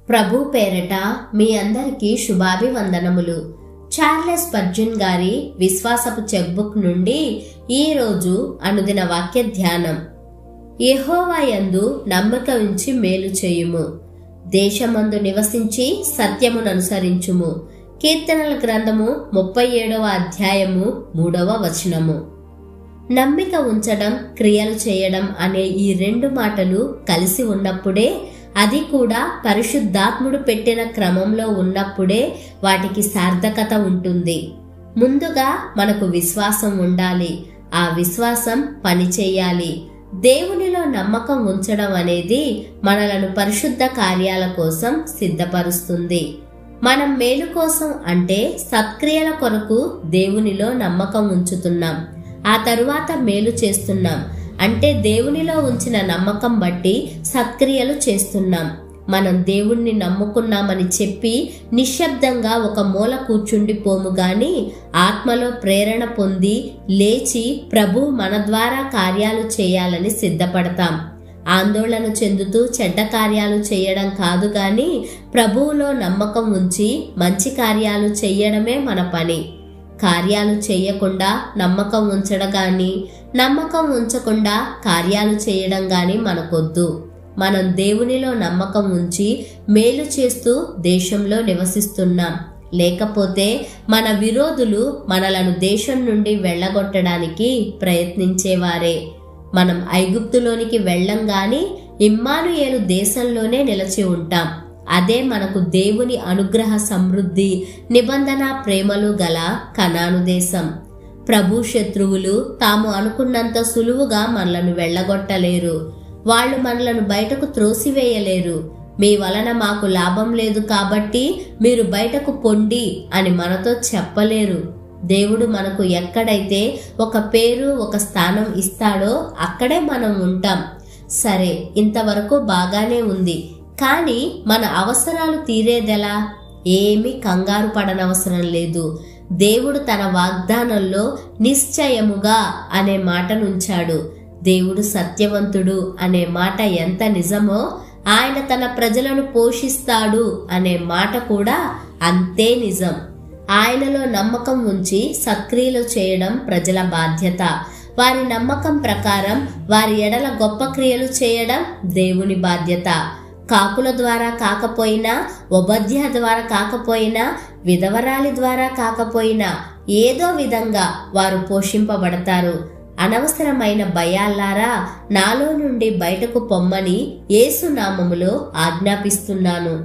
ప్రభు పేరట మీ అందరికీ శుభాభివందనములు. Charles Spurgeon గారి విశ్వాసపు చెక్బుక్ నుండి ఈరోజు అనుదిన వాక్య ధ్యానం. యెహోవా యందు నమ్మిక ఉంచి మేలు చేయుము, దేశమందు నివసించి సత్యమును అనుసరించుము. కీర్తనల గ్రంథము 37వ అధ్యాయము 3వ వచనము. నమ్మిక ఉంచడం, క్రియలు చేయడం అనే ఈ రెండు మాటలు కలిసి ఉన్నప్పుడే, అది కూడా పరిశుద్ధాత్ముడు పెట్టిన క్రమంలో ఉన్నప్పుడే వాటికి సార్థకత ఉంటుంది. ముందుగా మనకు విశ్వాసం ఉండాలి. ఆ విశ్వాసం పని చేయాలి. దేవునిలో నమ్మకం ఉంచడం అనేది మనలను పరిశుద్ధ కార్యాల కోసం సిద్ధపరుస్తుంది. మనం మేలు కోసం అంటే సత్క్రియల కొరకు దేవునిలో నమ్మకం ఉంచుతున్నాం. ఆ తరువాత మేలు చేస్తున్నాం అంటే దేవునిలో ఉంచిన నమ్మకం బట్టి సత్క్రియలు చేస్తున్నాం. మనం దేవుణ్ణి నమ్ముకున్నామని చెప్పి నిశ్శబ్దంగా ఒక మూల కూర్చుండిపోము గాని, ఆత్మలో ప్రేరణ పొంది లేచి ప్రభు మన ద్వారా కార్యాలు చేయాలని సిద్ధపడతాం. ఆందోళన చెందుతూ చెడ్డ కార్యాలు చేయడం కాదు గాని, ప్రభువులో నమ్మకం ఉంచి మంచి కార్యాలు చెయ్యడమే మన పని. కార్యాలు చేయకుండా నమ్మకం ఉంచడం గాని, నమ్మకం ఉంచకుండా కార్యాలు చేయడం గాని మనకొద్దు. మనం దేవునిలో నమ్మకం ఉంచి మేలు చేస్తూ దేశంలో నివసిస్తున్నాం. లేకపోతే మన విరోధులు మనలను దేశం నుండి వెళ్ళగొట్టడానికి ప్రయత్నించేవారే. మనం ఐగుప్తులోనికి వెళ్ళం గాని ఇమ్మానుయేలు దేశంలోనే నిలిచి ఉంటాం. అదే మనకు దేవుని అనుగ్రహ సమృద్ధి, నిబంధన ప్రేమలు గల కనాను దేశం. ప్రభు శత్రువులు తాము అనుకున్నంత సులువుగా మనలను వెళ్ళగొట్టలేరు. వాళ్ళు మనలను బయటకు త్రోసివేయలేరు. మీ వలన మాకు లాభం లేదు కాబట్టి మీరు బయటకు పొండి అని మనతో చెప్పలేరు. దేవుడు మనకు ఎక్కడైతే ఒక పేరు, ఒక స్థానం ఇస్తాడో అక్కడే మనం ఉంటాం. సరే, ఇంతవరకు బాగానే ఉంది. కానీ మన అవసరాలు తీరేదెలా? ఏమీ కంగారు పడనవసరం లేదు. దేవుడు తన వాగ్దానంలో నిశ్చయముగా అనే మాటనుంచాడు. దేవుడు సత్యవంతుడు అనే మాట ఎంత నిజమో, ఆయన తన ప్రజలను పోషిస్తాడు అనే మాట కూడా అంతే నిజం. ఆయనలో నమ్మకం ఉంచి సత్క్రియలు చేయడం ప్రజల బాధ్యత. వారి నమ్మకం ప్రకారం వారి ఎడల గొప్ప క్రియలు చేయడం దేవుని బాధ్యత. కాకుల ద్వారా కాకపోయినా, ఒబద్య ద్వారా కాకపోయినా, విధవరాలి ద్వారా కాకపోయినా ఏదో విధంగా వారు పోషింపబడతారు. అనవసరమైన భయాల్లారా, నాలో నుండి బయటకు పొమ్మని యేసు నామములో ఆజ్ఞాపిస్తున్నాను.